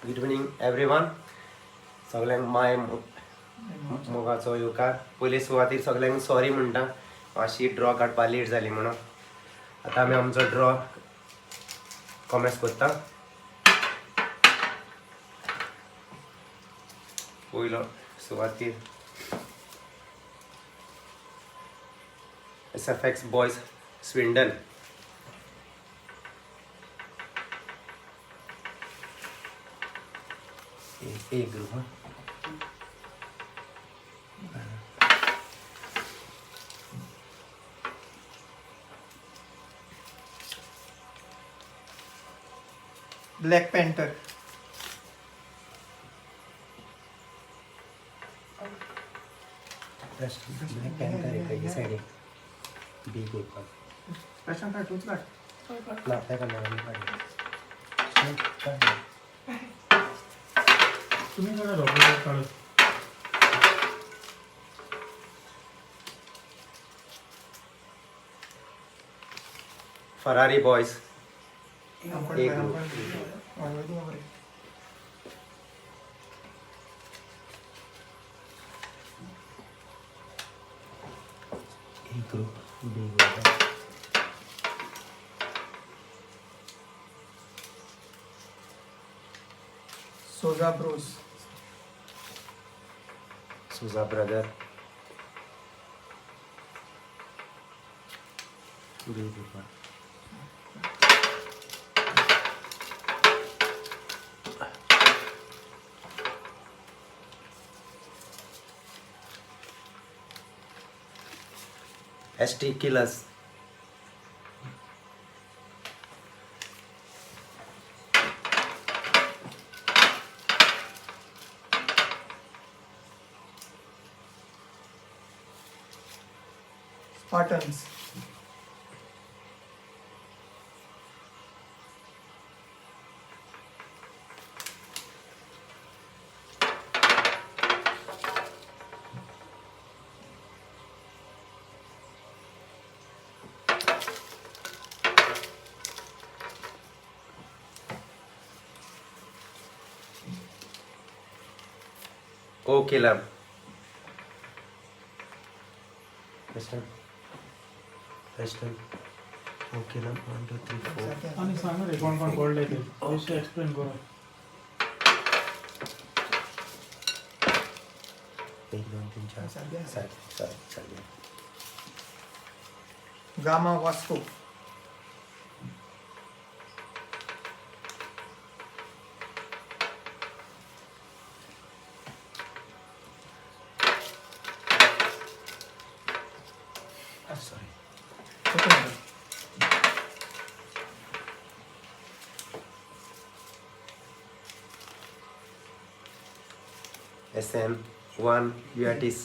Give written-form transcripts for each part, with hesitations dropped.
Good evening everyone. सगळ्यांक my मोगाचो येवकार. पयलीं सुवातेर सगळ्यांक सॉरी म्हणटा, मातशी ड्रॉ काडपा लेट जाली म्हणून. आतां आमी आमचो ड्रॉ कॉमेंस करता. पयलो सुवातेर S.F.X BOYZ Swindon. A group, huh? Black Panther. Preston, Black Panther है ये साइड B group का. Preston का टूथ काट. ना क्या करना है नहीं तुम्ही मला रॉबर्ट काढ. Ferrari boys. A group. A group, B group. SOUZA Bros. SOUZA brother. B group. ST killers. Spartans. O killer. Preston. O killer. 1, 2, 3, 4. आणि सांगा रे कोण कोण गोल्ड आहे ते. विषय एक्सप्लेन करा. 1, 2, 3, 4. Sorry. Gamma Vasco. Sorry. SM1 UATs.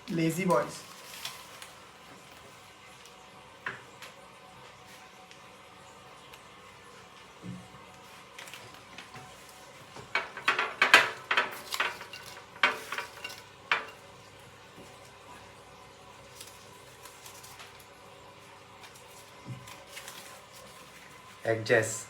Lazy Boys. Edges.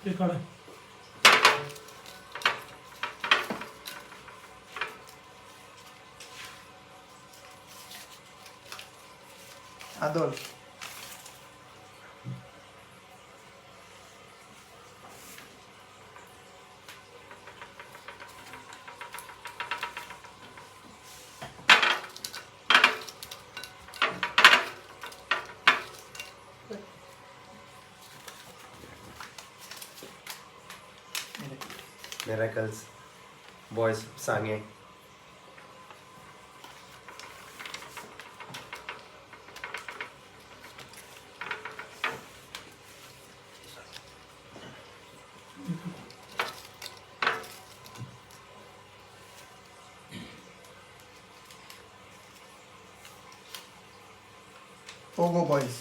ते काढा. Adol. Miracles boys सांगे. Pogo boys.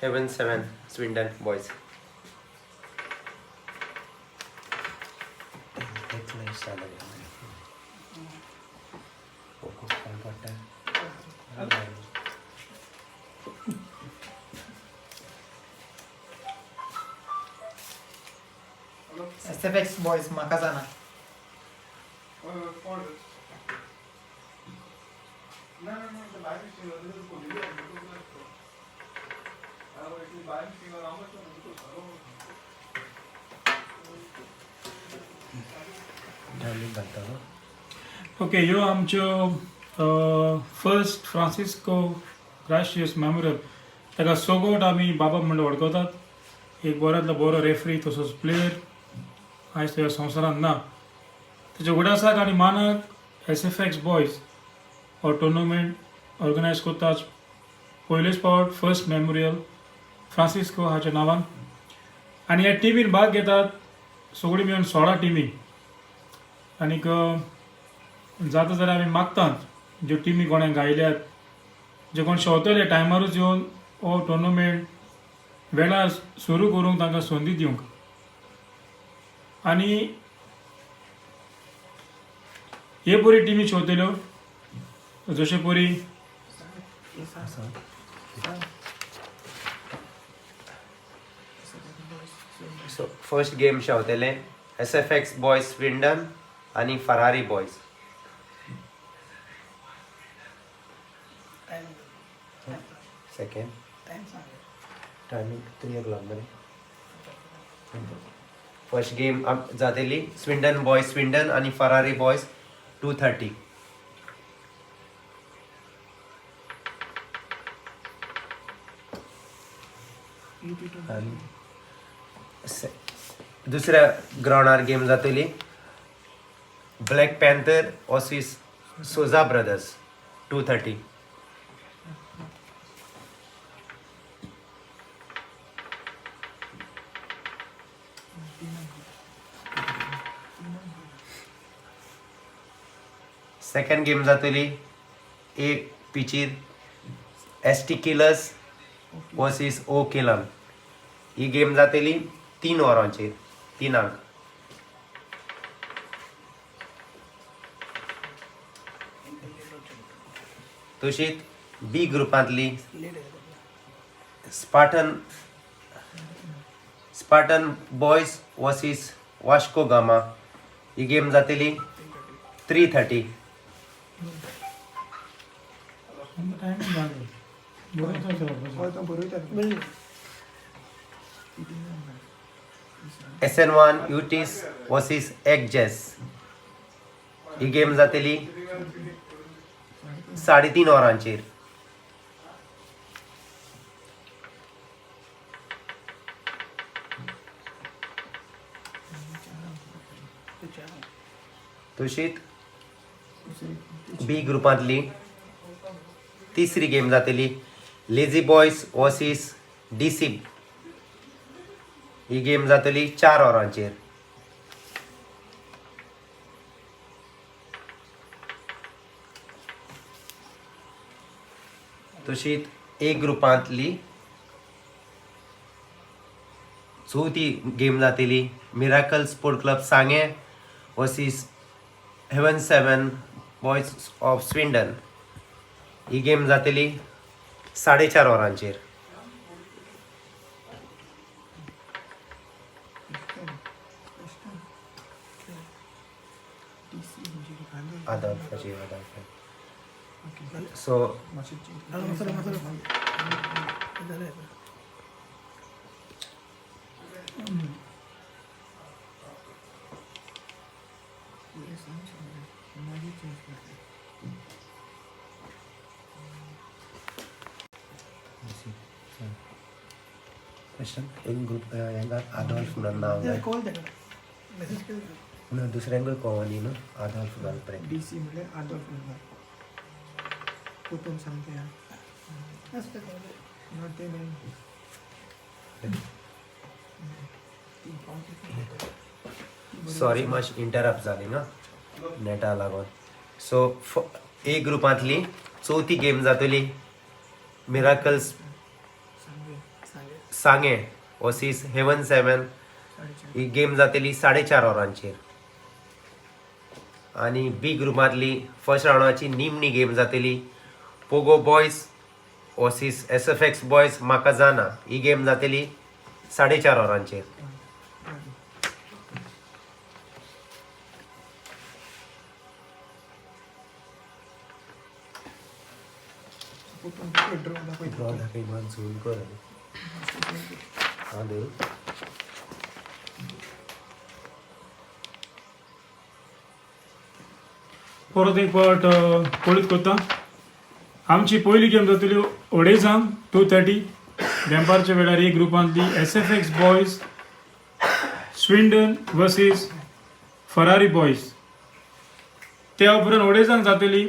Heaven 7 Swindon boys. S.F.X boys Makazana. Okay ह्यो आमच्यो फर्स्ट फ्रांसिस्को ग्राशियस मेमोरियल ताका सोगोट आमी बाबा म्हणून वळखतात. एक बऱ्यांतलो बरो रेफरी तसोच प्लेयर आयज ह्या संवसारांत ना. तेच्या उडासाक आनी मानाक S.F.X बॉयज हो टुर्नामेंट ऑर्गनायज करतात. पयलेच फावट फर्स्ट मेमोरियल फ्रांसिस्को हाच्या नांवान आनी ह्या टिमीन भाग घेतात सगळीं मेळून 16 टिमी. आनीक जाता जाल्यार आमी मागतात ज्यो टिमी कोणें गायल्यात जे कोण शेवतले टायमारूच येवन हो टुर्नामेंट वेळार सुरू करूंक तांकां संदी दिवंक. आनी हे परी टिमी शेवतल्यो जशे परी So first game शेवतेले S.F.X boys Swindon आणि Ferrari boys. Second timing 3 o'clock बरे. First game जातेली Swindon boys Swindon आणि Ferrari boys 2:30. दुसऱ्या ग्राउंडार गेम जातली black panther versus SOUZA brothers 2:30. Second game जातली एक पिचीर ST किलर्स वर्सेस O किलम. ही गेम जातली 3 वरांचेर 3 तशीच बी ग्रुपांतली Spartan boys versus Vasco Gama. ही गेम जातली 3:30. SN1 UTs वर्सेस एक्जेस. ही गेम जातली 3:30 वरांचेर. तशीच बी ग्रुपांतली तिसरी गेम जातली लेझी बॉयज वर्सेस DC. ही गेम जातली 4 वरांचेर. तशीच ए ग्रुपांतली चवथी गेम जातली मिराकल स्पोर्ट क्लब सांगे versus heaven 7 boys of Swindon. ही गेम जातली 4:30 वरांचेर. सो एक ग्रुप आदोल्फ म्हणून नाव आहे. म्हणून दुसऱ्यांक कळोनी न्हू आदोल्फ घालपर्यंत. DC म्हणजे आदोल्फ म्हणून कुटुंब सांगते सॉरी मातशी इंटरप्ट जाली ना नेटा लागून. सो ए ग्रुपांतली चवथी गेम जातली मिराकल्स सांगे वर्सीस हेवन 7. ही गेम जातली 4:30 वरांचेर. आणि बी ग्रुपांतली फर्स्ट राउंडाची निमणी गेम जातली Pogo boys versus S.F.X boys म्हाका जाना. ही गेम जातली 4:30 वरांचेर. ड्रॉ दाखय झूम कर. हां देऊ. परत एक पावट पळीत करता. आमची पयली गेम जातली ओडेजांक 2:30 दनपारच्या वेळार. एक ग्रुपांतली S.F.X boys Swindon versus Ferrari boys. त्या उपरांत ओडेजांक जातली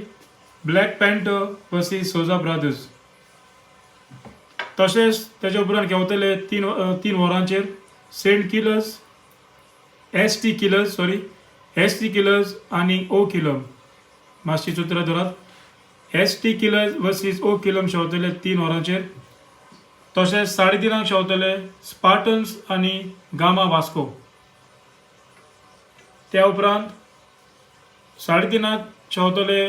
black panther versus SOUZA brothers. तशेंच तेच्या उपरांत खेळटले 3 वरांचेर सेंट किलर्स ST किलर्स आनी O किलम. मातशी चित्रां धरात. ST किलर्स वर्सीस O किलम शेवतले 3 वरांचेर. तशेंच 3:30 शेवतले स्पार्टन्स आनी गामा वास्को. त्या उपरांत 3:30 शेवतले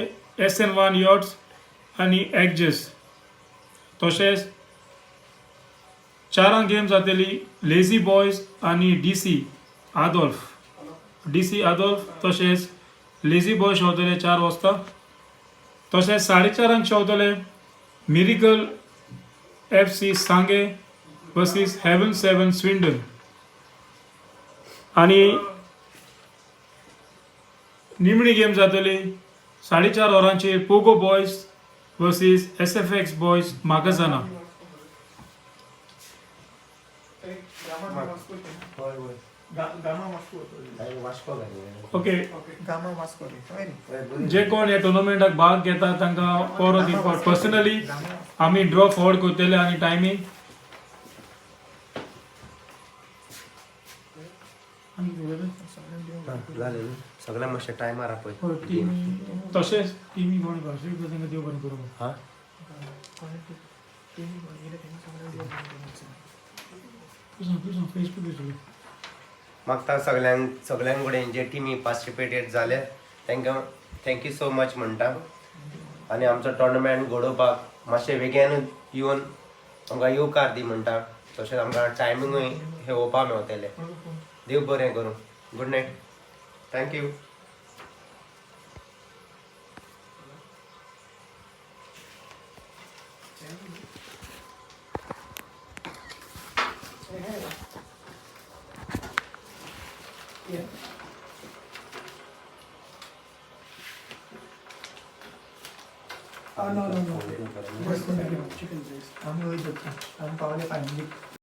SN1 यॉट्स आनी एक्जेस. तशेंच 4 गेम जातली लेझी बॉयज आनी DC आदोल्फ. तशेंच लेझी बॉय शेवतले 4 वाजता. तशेंच 4:30 शेवतले मिरिकल FC सांगे वर्सीस हेवन 7 स्विंडन. आणि निमणी गेम जातली 4:30 वरांचेर Pogo boys versus S.F.X boys म्हाका जाना. ओके जे कोण हे टुर्नामेंटाक भाग घेतात तांकां परत एक पर्सनली आमी ड्रॉ फॉरवर्ड करतले. आनी टायमींग सगळ्यांक मातशें टायमार आपय. तशेंच टीमी कोण तांकां देव बरें करूं. हां फेसबूक म्हाका सगळ्यांक कडेन जे टिमी पार्टिसिपेटेड जाले तांकां थँक्यू सो मच म्हणटा. आनी आमचो टुर्नामेंट घडोवपाक मातशें वेगळ्यान येवन आमकां येवकार दी म्हणटा. तशेंच आमकां टायमिंगूय हे ओवपाक मेवतले. देव बरें करूं. Good night. Thank you. No. Chicken breast. I'm really good. I'm probably fine.